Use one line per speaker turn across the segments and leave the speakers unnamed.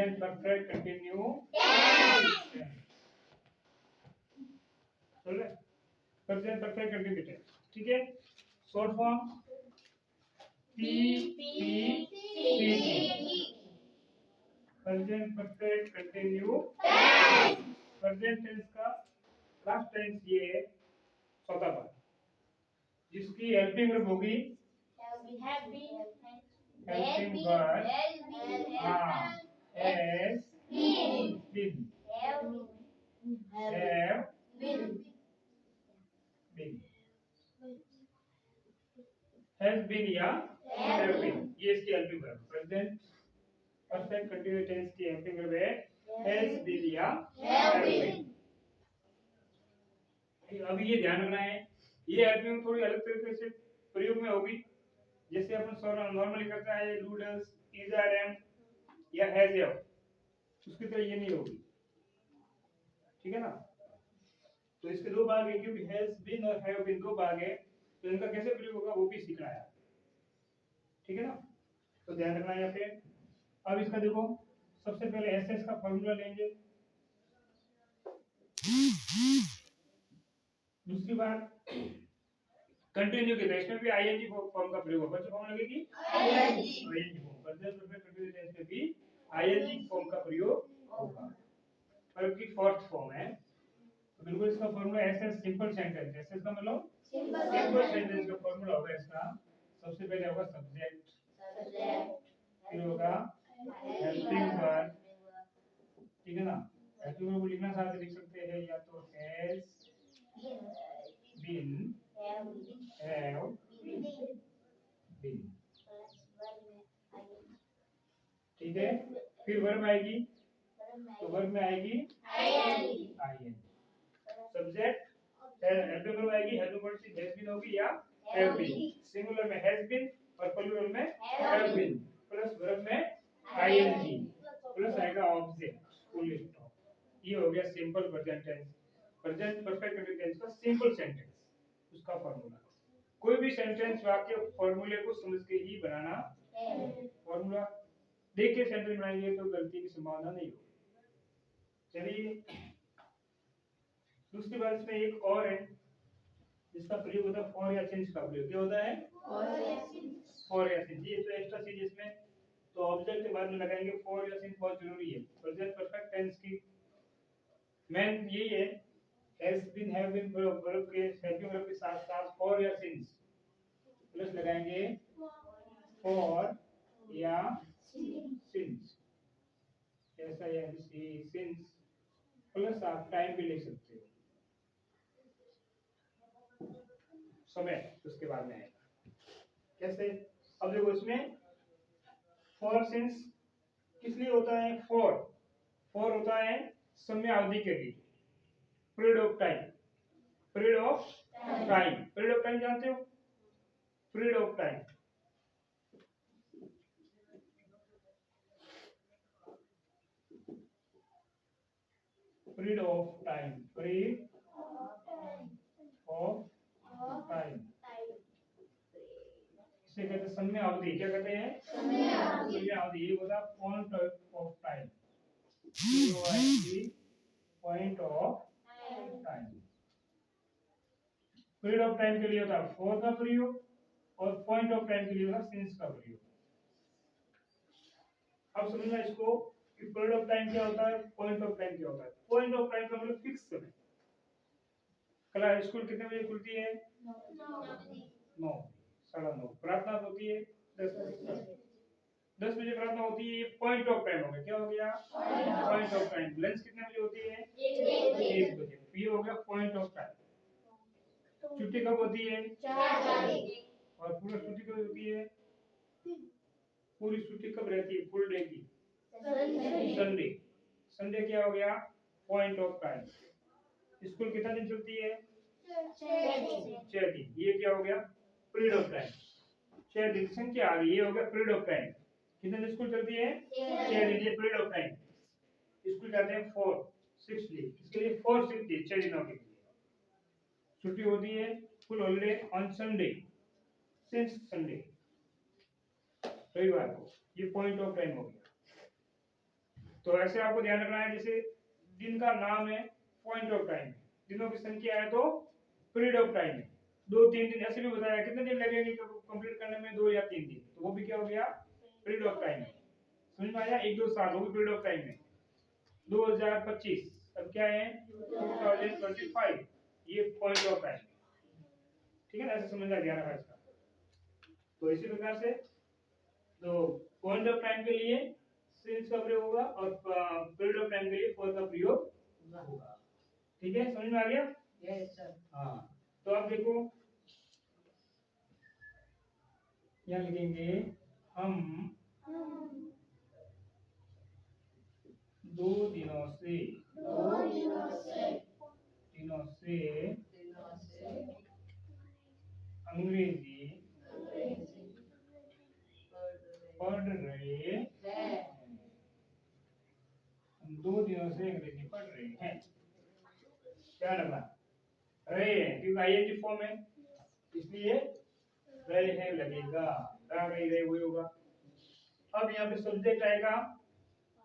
Present perfect continue चल रहा है प्रेजेंट परफेक्ट कंटिन्यू टेंस ठीक है short form P P C present perfect continue present tense का लास्ट टेंस ये है चौथा पार्ट जिसकी हेल्पिंग वर्ब होगी हेल्पिंग वर्ब हां has been have been has been या have been ये इसकी helping verb present perfect continuous tense की हेल्पिंग वर्ब है has been या have been अभी ये ध्यान रखना है ये हेल्पिंग थोड़ी अलग तरीके से प्रयोग में होगी जैसे अपन नॉर्मली करते हैं do does is are am या हैज या उसकी तरह ये नहीं होगी ठीक है ना तो इसके दो भाग हैं क्योंकि हैज बीन और हैव बीन दो भाग है तो इनका कैसे प्रयोग होगा वो भी सीखना है ठीक है ना तो ध्यान रखना है यहाँ पे अब इसका देखो सबसे पहले एसएस का फार्मूला लेंगे दूसरी बात कंटिन्यू के इसमें भी आईएनजी फॉर्म का प्रयोग होगा जो फॉर्म लगेगी ING form present perfect continuous tense में भी आईएनजी फॉर्म का प्रयोग होगा पर की फोर्थ फॉर्म है तो बिल्कुल इसका formula SS simple sentence SS का मतलब सिंपल सेंटेंस का फार्मूला होगा इसका सबसे पहले होगा सब्जेक्ट फिर होगा हेल्पिंग वर्ब ठीक है ना हेल्पिंग वर्ब को लिखना साथ लिख सकते हैं या तो हैज बीन हैव बीन ठीक है फिर वर्ब आएगी तो वर्ब में आएगी आईएन सब्जेक्ट हेल्पिंग वर्ब आएगी हेल्पिंग वर्ब से हैज बीन होगी या हैव बीन सिंगुलर में हैज बीन और प्लूरल में हैव बीन प्लस वर्ब में आईएनजी प्लस आएगा ऑब्जेक्ट फुल स्टॉप ये हो गया simple present tense present perfect continuous tense का सिंपल सेंटेंस उसका फार्मूला कोई भी सेंटेंस वाक्य फार्मूले को समझ के ही बनाना है फार्मूला देख के सेंटेंस बनाएंगे तो गलती की संभावना नहीं होगी चलिए दूसरी बात इसमें एक और है जिसका प्रयोग होता है फॉर या सिंस का प्रयोग क्या होता है फॉर या सिंस ये तो एक्स्ट्रा चीज इसमें तो ऑब्जेक्ट के बाद में लगाएंगे फॉर या सिंस बहुत जरूरी है प्रेजेंट परफेक्ट टेंस की मेन यही है has been have been verb के हेल्पिंग वर्ब के साथ साथ फॉर या सिंस प्लस लगाएंगे फॉर या सिंस ऐसा या सिंस प्लस आप टाइम भी लिख सकते हो समय उसके बाद में आएगा कैसे अब देखो इसमें फॉर सिंस किस लिए होता है फॉर होता है समय अवधि के लिए period of time period of time जानते हो period of time period of time इसे कहते हैं समय अवधि क्या कहते हैं समय अवधि ये होता है point of time point of time period of time के लिए होता है फॉर का प्रयोग और पॉइंट ऑफ टाइम के लिए होता है सिंस का प्रयोग अब समझना इसको कि पीरियड ऑफ टाइम क्या होता है पॉइंट ऑफ टाइम क्या होता है पॉइंट ऑफ टाइम का मतलब फिक्स समय क्लास स्कूल कितने बजे खुलती है 9 9:30 प्रार्थना होती है 10 बजे प्रार्थना होती है पॉइंट ऑफ टाइम हो गया क्या हो गया पॉइंट ऑफ टाइम लंच कितने बजे होती है 1 बजे ये हो गया पॉइंट ऑफ टाइम छुट्टी कब होती है 4 और पूरी छुट्टी कब होती है पूरी छुट्टी कब रहती है फुल डे की संडे संडे क्या हो गया पॉइंट ऑफ टाइम स्कूल कितना दिन चलती है 6 दिन ये क्या हो गया पीरियड ऑफ टाइम 6 दिन संख्या आ गई ये हो गया पीरियड ऑफ टाइम कितने दिन स्कूल चलती है 6 दिन ये पीरियड ऑफ टाइम स्कूल जाते हैं 4 6 डे इसके लिए 4 6 डे 6 दिनों के लिए छुट्टी होती है full holiday on Sunday since Sunday रविवार को ये पॉइंट ऑफ टाइम हो गया तो ऐसे आपको ध्यान रखना है, जैसे दिन का नाम है, पॉइंट ऑफ टाइम, दिनों की संख्या है तो पीरियड ऑफ टाइम है, 2-3 दिन ऐसे भी बताया कितने दिन लगेंगे कंप्लीट करने में, 2 या 3 दिन, तो वो भी क्या हो गया पीरियड ऑफ टाइम है। समझ में आया, 1-2 साल वो भी पीरियड ऑफ टाइम है। 2025 अब क्या है 2025, ये पॉइंट ऑफ टाइम, ठीक है ना, ऐसे समझ आ गया ना इसका। तो इसी प्रकार से तो पॉइंट ऑफ टाइम के लिए सिंस का प्रयोग होगा और पीरियड ऑफ टाइम के लिए फॉर का प्रयोग होगा, ठीक है, समझ में आ गया।
Yes sir.
हाँ, तो आप देखो यहाँ लिखेंगे हम 2 दिनों से अंग्रेजी पढ़ रहे हैं, हम 2 दिनों से अंग्रेजी पढ़ रहे हैं, क्या लगा रहे हैं क्योंकि आईएनजी फॉर्म है इसलिए रहे हैं लगेगा, रह रहे वही होगा। अब यहाँ पे सब्जेक्ट आएगा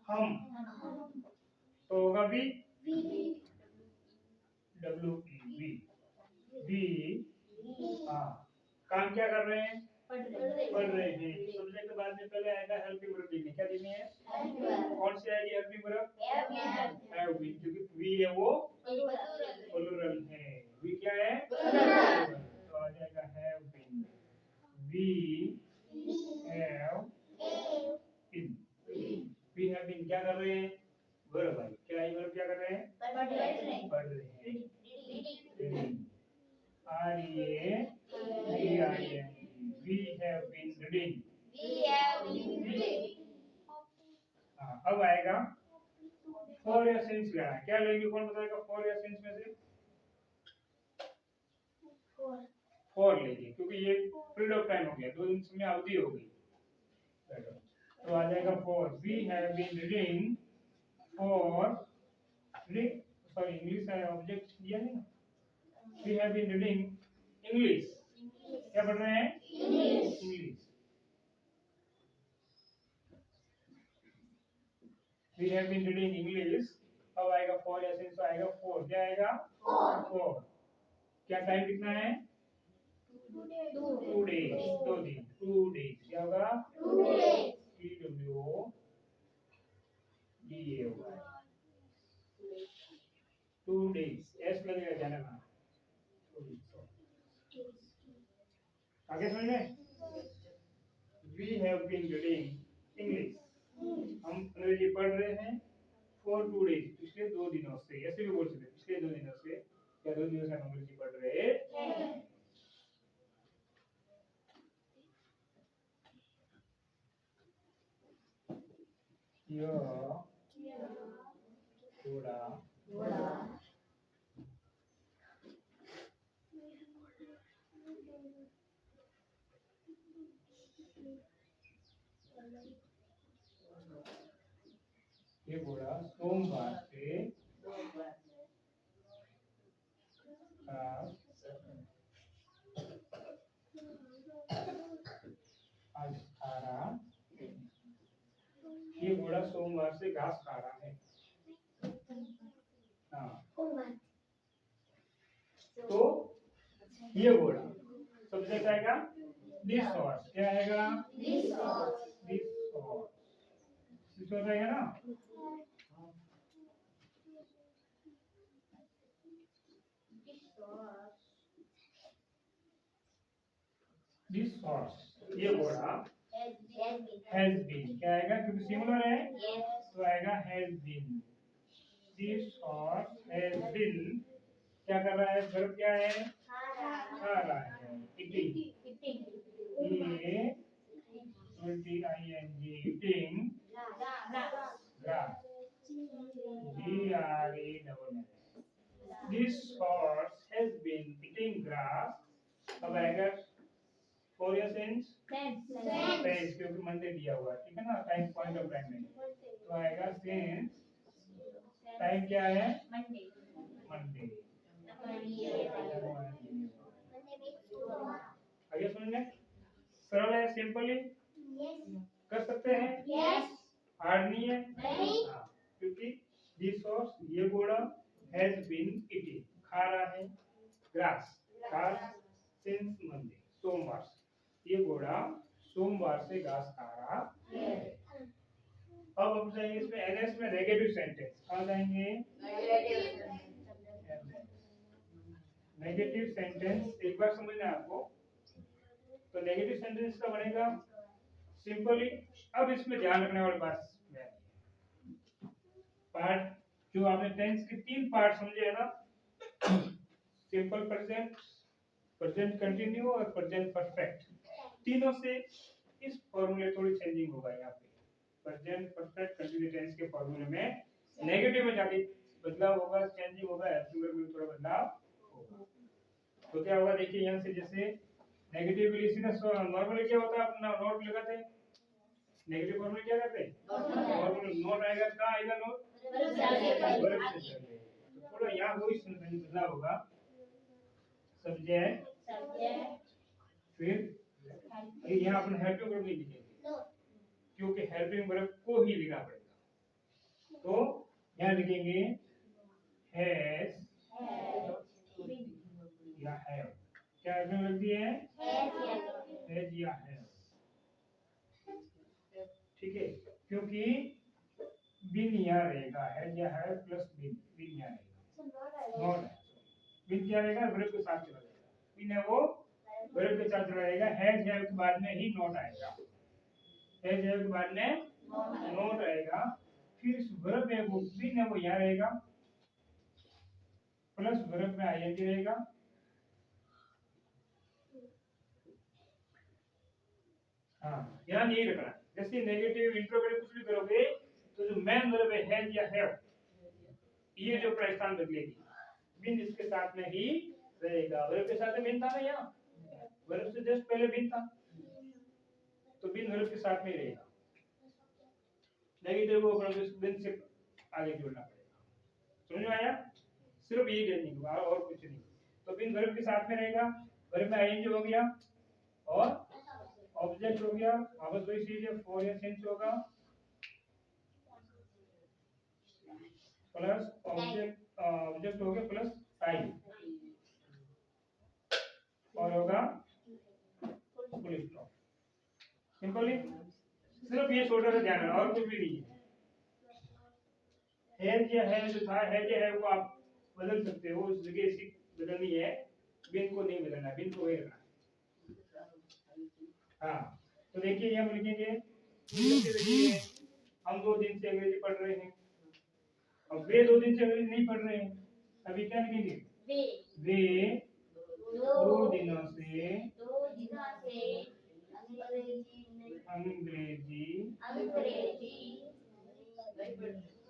हम, तो होगा वी, WE वी, हाँ, काम क्या कर रहे हैं पढ़ रहे हैं। सब्जेक्ट के बाद में पहले आएगा हेल्पिंग वर्ब देनी, क्या देनी है कौन सी आएगी हेल्पिंग वर्ब, हैव बीन, क्योंकि वी है वो प्लूरल है, वी क्या है प्लूरल, तो आ जाएगा have been, we have been, we have been क्या कर रहे हैं वर्ब है, क्या है वर्ब क्या कर रहे हैं पढ़ रहे हैं, reading, READING, we have been reading, हाँ, अब आएगा फॉर या सिंस लेना है, क्या लेंगे कौन बताएगा फॉर या सिंस में से, फॉर लेंगे क्योंकि ये पीरियड ऑफ टाइम हो गया, 2 दिन समय अवधि हो गई, तो आ जाएगा for, we have been reading for, sorry English है ऑब्जेक्ट दिया है ना, we have been reading English, क्या पढ़ रहे हैं English, we have been reading English, अब आएगा फॉर या सिंस, आएगा फॉर, क्या आएगा फॉर, क्या टाइम कितना है 2 डेज, 2 दिन, 2 डेज, क्या होगा TWDA होगा 2 डेज, एस लगेगा जाना ना, आगे समझ में, we have been reading English, हम अंग्रेजी पढ़ रहे हैं फॉर 2 डेज, पिछले 2 दिनों से, ऐसे भी बोल सकते हैं पिछले 2 दिनों से, क्या 2 दिनों से हम अंग्रेजी पढ़ रहे हैं। घोड़ा ये घोड़ा सोमवार से आज खा रहा, ये घोड़ा सोमवार से घास खा रहा है, हाँ, तो ये घोड़ा सब्जेक्ट आएगा दिस हॉर्स, क्या आएगा दिस हॉर्स आएगा ना, दिस हॉर्स, ये घोड़ा हैज बीन, क्या आएगा क्योंकि सिंगुलर है तो आएगा has been, this horse has been, क्या कर रहा है वर्ब क्या है खा रहा है, eating, eating grass, GRASS, this horse has been eating grass, अब आएगा फॉर या सिंस सिंस, क्योंकि मंडे दिया हुआ है, ठीक है ना, टाइम पॉइंट ऑफ टाइम में, तो आएगा सिंस, टाइम क्या है मंडे, आगे समझ में, सरल है, सिंपल है, कर सकते हैं, हार्ड नहीं है, हाँ। Negative sentence. कहाँ जाएंगे? नेगेटिव सेंटेंस एक बार समझना है आपको। तो नेगेटिव सेंटेंस का बनेगा सिंपली। अब इसमें ध्यान रखने वाली बात पार्ट जो आपने टेंस के 3 पार्ट समझे है ना, सिंपल प्रेजेंट, प्रेजेंट कंटिन्यू और प्रेजेंट परफेक्ट, तीनों से इस फॉर्मूले थोड़ी चेंजिंग होगा। यहाँ पे प्रेजेंट परफेक्ट कंटिन्यू टेंस के फॉर्मूले में नेगेटिव में जाके बदलाव होगा, चेंजिंग होगा, एब्सोल्यूट में थोड़ा बदलाव होगा। तो क्या होगा देखिए, यहाँ से जैसे नेगेटिव के लिए सीधा नॉर्मली क्या होता है, अपना नोट लगाते हैं। नेगेटिव फॉर्मूले क्या करते हैं, नॉर्मल नोट आएगा, कहाँ आएगा नोट, तो थोड़ा यहाँ वही बदलाव होगा। सब्जेक्ट फिर यहाँ अपन हेल्पिंग वर्ब नहीं लिखेंगे क्योंकि हेल्पिंग वर्ब को ही लिखना पड़ेगा। तो यहाँ लिखेंगे हैज या हैव। क्या हेल्पिंग वर्ब लगती है, हैज या हैव। ठीक है, क्योंकि बिन यहाँ रहेगा, हैज या हैव प्लस बिन, बिन यहाँ रहेगा, नॉट है। बिन क्या रहेगा, वर्ब के साथ चला जाएगा। बिन है वो वर्ब के साथ चला जाएगा। हैज हैव के बाद में ही नॉट आएगा, हैज हैव के बाद में नॉट आएगा। फिर इस वर्ब में वो बिन है वो यहाँ रहेगा, प्लस वर्ब में आईएनजी रहेगा। हाँ, यहाँ नहीं रखना। जैसे नेगेटिव इंट्रोगेटिव कुछ भी करोगे तो जो मेन वर्ब है हैज या हैव, ये जो प्रस्थान बदलेगी, बिन इसके साथ में ही रहेगा। वर्ब के साथ में बिन था ना, यहाँ वर्ब से जस्ट पहले बिन था, तो बिन वर्ब के साथ में ही रहेगा। नेगेटिव को बिन से आगे जोड़ना पड़ेगा। समझ में आया? सिर्फ यही चेंजिंग होगा और कुछ नहीं। तो बिन वर्ब के साथ में रहेगा, वर्ब में आईएनजी हो गया और ऑब्जेक्ट हो गया, वापस वही चीज है, फॉर या सिंस होगा, प्लस ऑब्जेक्ट हो गया प्लस टाइम और होगा फुल स्टॉप। सिंपली सिर्फ ये छोटा सा ध्यान रखना और कुछ भी नहीं है। हैज या है जो था, हैज या है वो आप बदल सकते हो, उस जगह से बदलनी है, बिन को नहीं बदलना, बिन को वही रखना। हाँ, तो देखिए यहाँ लिखेंगे हम 2 दिन से अंग्रेजी पढ़ रहे हैं। अब वे 2 दिन से अंग्रेजी नहीं पढ़ रहे हैं, अभी क्या लिखेंगे, वे 2 दिनों से अंग्रेजी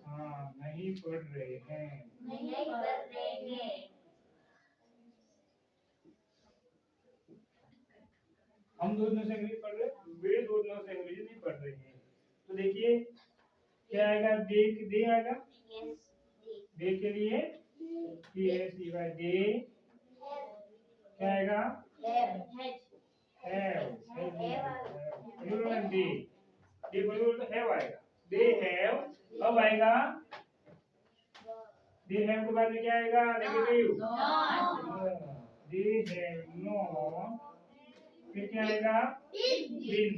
हाँ नहीं पढ़ रहे हैं। हम 2 दिनों से अंग्रेजी पढ़ रहे हैं, वे 2 दिनों से अंग्रेजी नहीं पढ़ रहे हैं। तो देखिए क्या आएगा, दे आएगा, दे के लिए दे क्या आएगा, दे हैव। अब आएगा दे हैव के बाद में क्या आएगा, नेगेटिव, दे हैव नॉट, फिर क्या आएगा, been.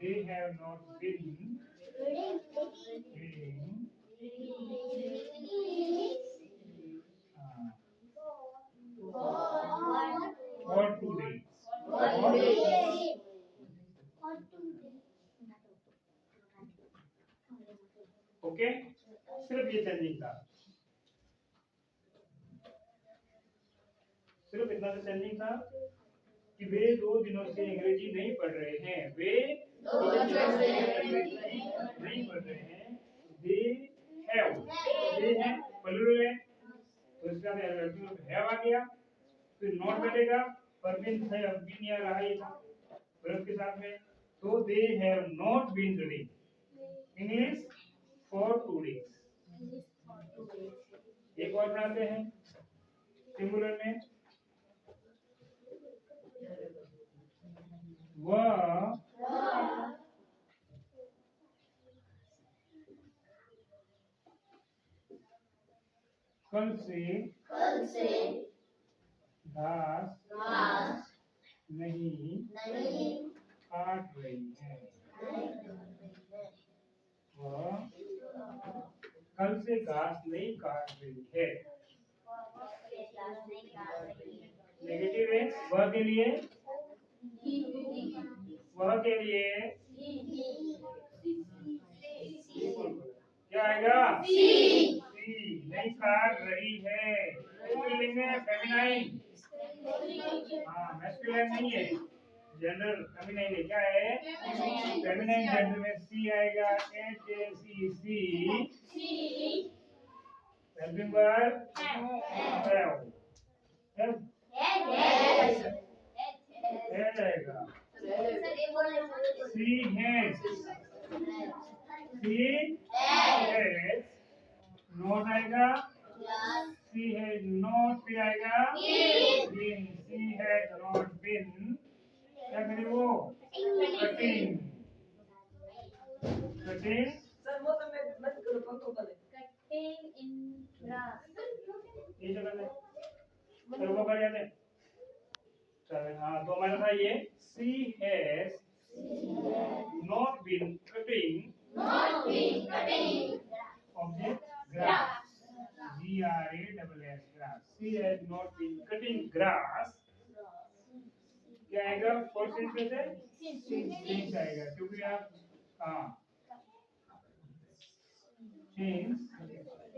They have not been for 2 days। Okay, सिर्फ ये चेंजिंग था, सिर्फ इतना सा चेंजिंग था कि वे 2 दिनों से अंग्रेजी नहीं पढ़ रहे हैं, वे 2 दिनों से अंग्रेजी नहीं पढ़ रहे हैं। दे है प्लूरल है, तो इसका हैव आ गया, फिर नॉट बैठेगा, पर बिन है, अब बिन यहाँ रहा ही था वर्ब के साथ में, तो they have not been reading English for 2 days। एक और बनाते हैं सिंगुलर में, वह कल से घास नहीं काट रही है, वह कल से घास नहीं काट रही है। नेगेटिव है वह के लिए क्या आएगा? सी नहीं काट रही है। स्त्रीलिंग है फेमिनाइन। हाँ मैस्कुलिन नहीं है, जेंडर फेमिनाइन है। क्या है? फेमिनाइन जेंडर में सी आएगा। H A C C helping verb have आएगा। सी हैज नोट आएगा। सी हैज नॉट भी आएगा। Been she has not been क्या करें वो कटिंग
सर वो तो मैं मत करो पंखो कर
Cutting in grass.
ये जो करते हैं वो कर जाते हैं। चलो हाँ तो हमारा था ये she has not been cutting object grass GRASS grass. She has not been cutting grass. क्या आएगा? फोर्थ सेंस में से since आएगा क्योंकि आप हाँ since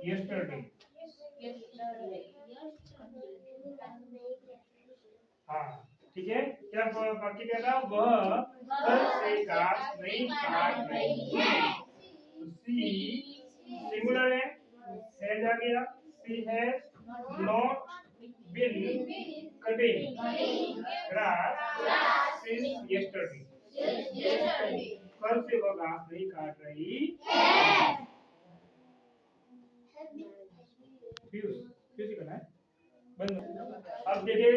yesterday हाँ ठीक है। क्या बाकी कह रहा वह कल से घास नहीं काट रही है। तो सी सिंगुलर है आ गया। She has not been cutting grass since yesterday. कल से वह घास नहीं काट रही है। फ्यूज करना है बंद। अब देखिए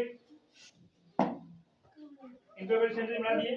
इंटरवल सेंटेंस बना दिए।